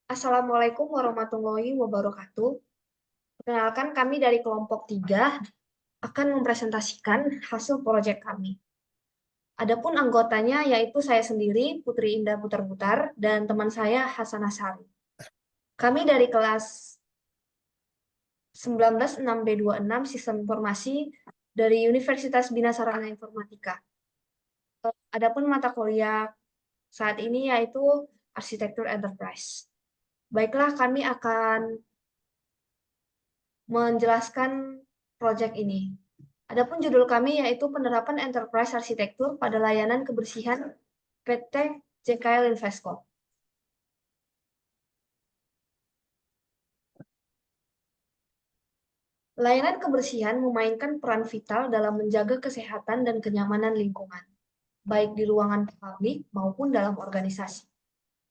Assalamualaikum warahmatullahi wabarakatuh. Perkenalkan kami dari kelompok 3 akan mempresentasikan hasil proyek kami. Adapun anggotanya yaitu saya sendiri, Putri Indah Putar-Putar, dan teman saya Hasan Asari. Kami dari kelas 196B26 Sistem Informasi dari Universitas Bina Sarana Informatika. Adapun mata kuliah saat ini yaitu Arsitektur Enterprise. Baiklah, kami akan menjelaskan proyek ini. Adapun judul kami yaitu penerapan enterprise arsitektur pada layanan kebersihan PT JKL Invesco. Layanan kebersihan memainkan peran vital dalam menjaga kesehatan dan kenyamanan lingkungan, baik di ruangan publik maupun dalam organisasi.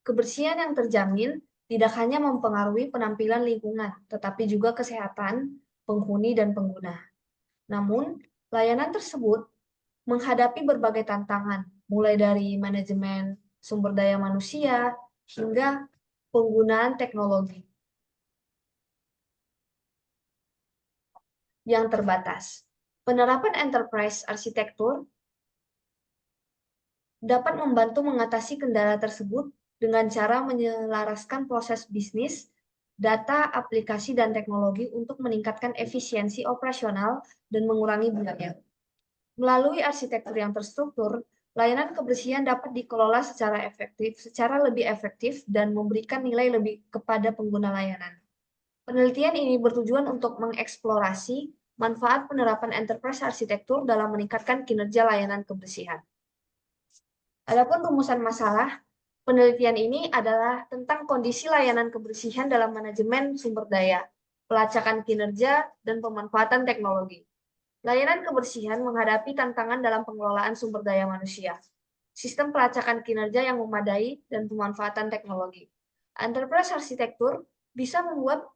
Kebersihan yang terjamin tidak hanya mempengaruhi penampilan lingkungan, tetapi juga kesehatan penghuni dan pengguna. Namun, layanan tersebut menghadapi berbagai tantangan, mulai dari manajemen sumber daya manusia hingga penggunaan teknologi yang terbatas. Penerapan enterprise arsitektur dapat membantu mengatasi kendala tersebut dengan cara menyelaraskan proses bisnis, data, aplikasi, dan teknologi untuk meningkatkan efisiensi operasional dan mengurangi biaya. Melalui arsitektur yang terstruktur, layanan kebersihan dapat dikelola secara lebih efektif dan memberikan nilai lebih kepada pengguna layanan. Penelitian ini bertujuan untuk mengeksplorasi manfaat penerapan enterprise arsitektur dalam meningkatkan kinerja layanan kebersihan. Adapun rumusan masalah, penelitian ini adalah tentang kondisi layanan kebersihan dalam manajemen sumber daya, pelacakan kinerja, dan pemanfaatan teknologi. Layanan kebersihan menghadapi tantangan dalam pengelolaan sumber daya manusia, sistem pelacakan kinerja yang memadai, dan pemanfaatan teknologi. Enterprise arsitektur bisa membantu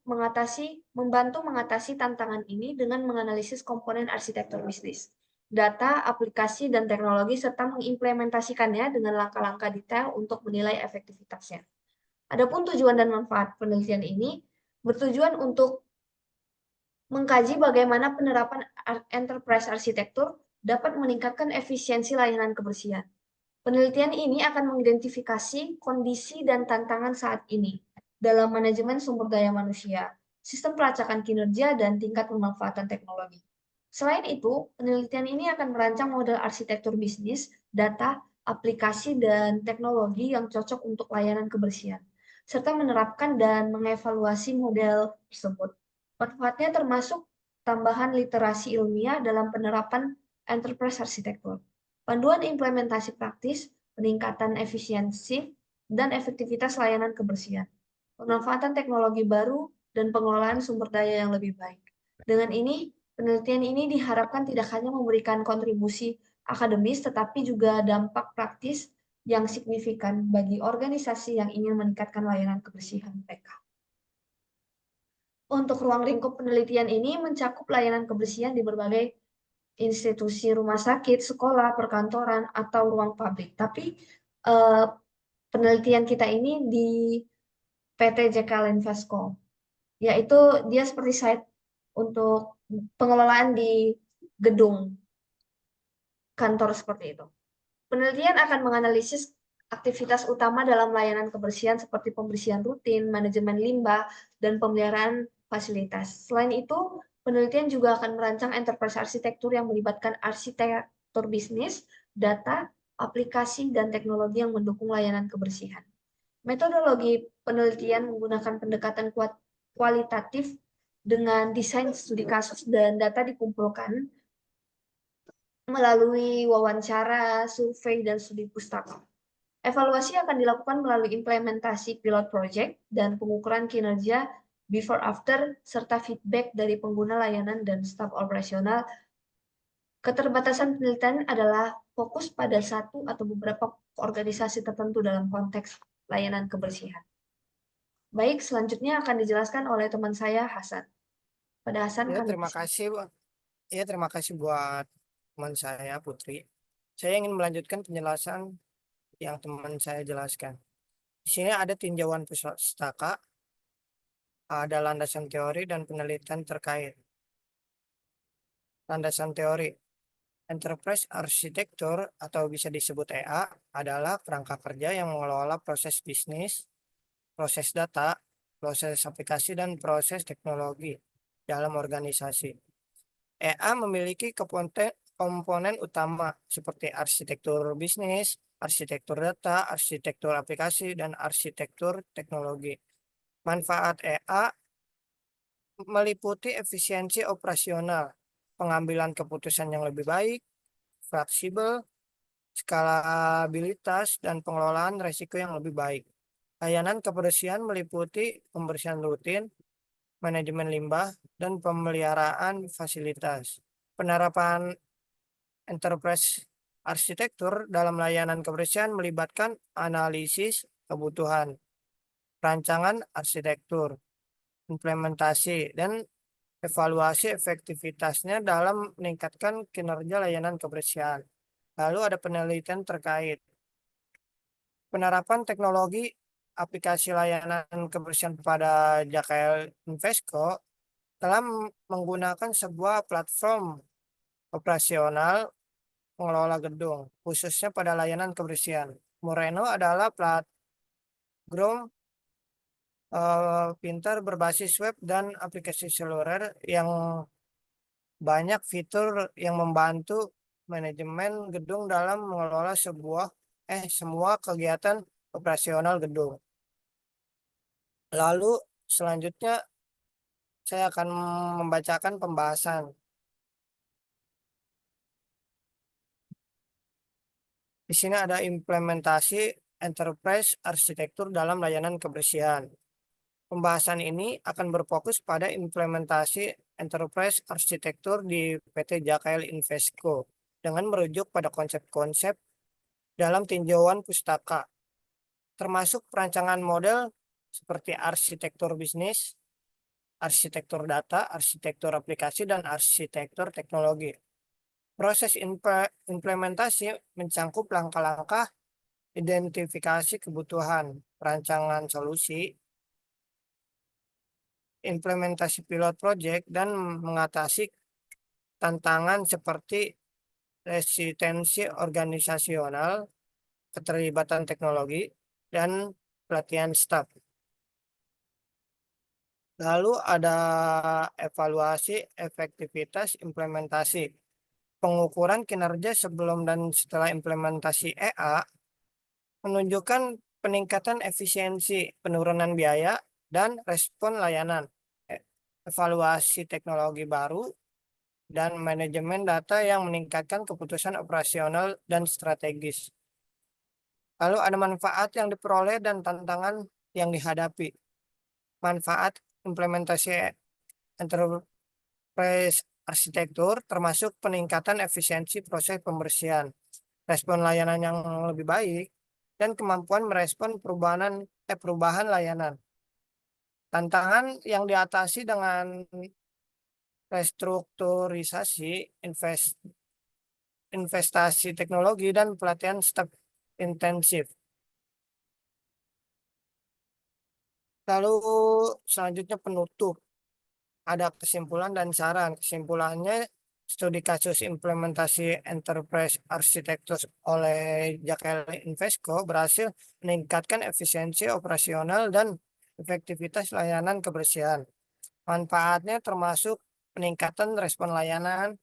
mengatasi tantangan ini dengan menganalisis komponen arsitektur bisnis, data, aplikasi, dan teknologi, serta mengimplementasikannya dengan langkah-langkah detail untuk menilai efektivitasnya. Adapun tujuan dan manfaat penelitian ini bertujuan untuk mengkaji bagaimana penerapan enterprise arsitektur dapat meningkatkan efisiensi layanan kebersihan. Penelitian ini akan mengidentifikasi kondisi dan tantangan saat ini dalam manajemen sumber daya manusia, sistem pelacakan kinerja, dan tingkat pemanfaatan teknologi. Selain itu, penelitian ini akan merancang model arsitektur bisnis, data, aplikasi, dan teknologi yang cocok untuk layanan kebersihan, serta menerapkan dan mengevaluasi model tersebut. Manfaatnya termasuk tambahan literasi ilmiah dalam penerapan enterprise arsitektur, panduan implementasi praktis, peningkatan efisiensi dan efektivitas layanan kebersihan, pemanfaatan teknologi baru, dan pengelolaan sumber daya yang lebih baik. Dengan ini, penelitian ini diharapkan tidak hanya memberikan kontribusi akademis, tetapi juga dampak praktis yang signifikan bagi organisasi yang ingin meningkatkan layanan kebersihan mereka. Untuk ruang lingkup penelitian ini mencakup layanan kebersihan di berbagai institusi rumah sakit, sekolah, perkantoran, atau ruang publik. Tapi penelitian kita ini di PT JKL Invesco, yaitu dia seperti site untuk pengelolaan di gedung kantor seperti itu. Penelitian akan menganalisis aktivitas utama dalam layanan kebersihan seperti pembersihan rutin, manajemen limbah, dan pemeliharaan fasilitas. Selain itu, penelitian juga akan merancang enterprise arsitektur yang melibatkan arsitektur bisnis, data, aplikasi, dan teknologi yang mendukung layanan kebersihan. Metodologi penelitian menggunakan pendekatan kualitatif dengan desain studi kasus dan data dikumpulkan melalui wawancara, survei, dan studi pustaka. Evaluasi akan dilakukan melalui implementasi pilot project dan pengukuran kinerja before after serta feedback dari pengguna layanan dan staf operasional. Keterbatasan penelitian adalah fokus pada satu atau beberapa organisasi tertentu dalam konteks layanan kebersihan. Baik, selanjutnya akan dijelaskan oleh teman saya Hasan. Pada Hasan Ya, kami terima kasih, Bang. Ya, terima kasih buat teman saya, Putri. Saya ingin melanjutkan penjelasan yang teman saya jelaskan. Di sini ada tinjauan pustaka, ada landasan teori dan penelitian terkait. Landasan teori. Enterprise Architecture atau bisa disebut EA adalah kerangka kerja yang mengelola proses bisnis, proses data, proses aplikasi, dan proses teknologi dalam organisasi. EA memiliki komponen utama seperti arsitektur bisnis, arsitektur data, arsitektur aplikasi, dan arsitektur teknologi. Manfaat EA meliputi efisiensi operasional, pengambilan keputusan yang lebih baik, fleksibel, skalabilitas, dan pengelolaan risiko yang lebih baik. Layanan kebersihan meliputi pembersihan rutin, manajemen limbah, dan pemeliharaan fasilitas. Penerapan enterprise arsitektur dalam layanan kebersihan melibatkan analisis kebutuhan, rancangan arsitektur, implementasi, dan evaluasi efektivitasnya dalam meningkatkan kinerja layanan kebersihan. Lalu ada penelitian terkait penerapan teknologi aplikasi layanan kebersihan pada JKL Invesco telah menggunakan sebuah platform operasional pengelola gedung, khususnya pada layanan kebersihan. Moreno adalah platform pintar berbasis web dan aplikasi seluler yang banyak fitur yang membantu manajemen gedung dalam mengelola semua kegiatan operasional gedung. Lalu selanjutnya saya akan membacakan pembahasan. Di sini ada implementasi enterprise arsitektur dalam layanan kebersihan. Pembahasan ini akan berfokus pada implementasi enterprise arsitektur di PT JKL Invesco dengan merujuk pada konsep-konsep dalam tinjauan pustaka, termasuk perancangan model seperti arsitektur bisnis, arsitektur data, arsitektur aplikasi, dan arsitektur teknologi. Proses implementasi mencangkup langkah-langkah identifikasi kebutuhan, perancangan solusi, implementasi pilot project, dan mengatasi tantangan seperti resistensi organisasional, keterlibatan teknologi, dan pelatihan staf. Lalu ada evaluasi efektivitas implementasi. Pengukuran kinerja sebelum dan setelah implementasi EA menunjukkan peningkatan efisiensi, penurunan biaya, dan respon layanan. Evaluasi teknologi baru dan manajemen data yang meningkatkan keputusan operasional dan strategis. Lalu ada manfaat yang diperoleh dan tantangan yang dihadapi. Manfaat implementasi enterprise arsitektur termasuk peningkatan efisiensi proses pembersihan, respon layanan yang lebih baik, dan kemampuan merespon perubahan layanan. Tantangan yang diatasi dengan restrukturisasi, investasi teknologi, dan pelatihan staf intensif. Lalu selanjutnya penutup. Ada kesimpulan dan saran. Kesimpulannya, studi kasus implementasi enterprise arsitektur oleh JKL Invesco berhasil meningkatkan efisiensi operasional dan efektivitas layanan kebersihan. Manfaatnya termasuk peningkatan respon layanan,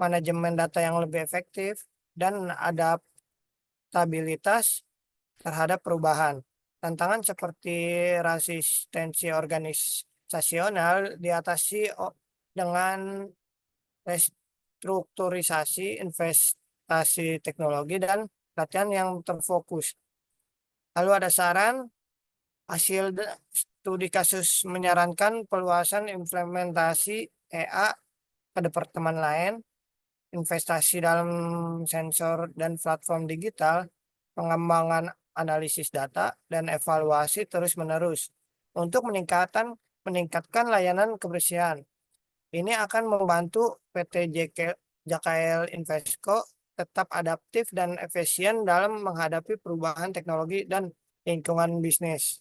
manajemen data yang lebih efektif, dan adaptabilitas terhadap perubahan. Tantangan seperti resistensi organisasional diatasi dengan restrukturisasi, investasi teknologi, dan latihan yang terfokus. Lalu ada saran, hasil studi kasus menyarankan peluasan implementasi EA ke departemen lain, investasi dalam sensor dan platform digital, pengembangan analisis data, dan evaluasi terus-menerus untuk meningkatkan layanan kebersihan. Ini akan membantu PT JKL Invesco tetap adaptif dan efisien dalam menghadapi perubahan teknologi dan lingkungan bisnis.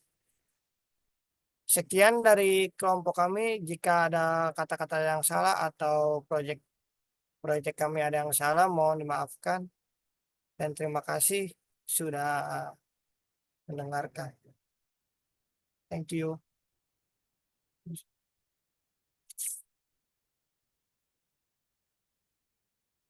Sekian dari kelompok kami. Jika ada kata-kata yang salah atau proyek kami ada yang salah, mohon dimaafkan. Dan terima kasih sudah mendengarkan. Thank you.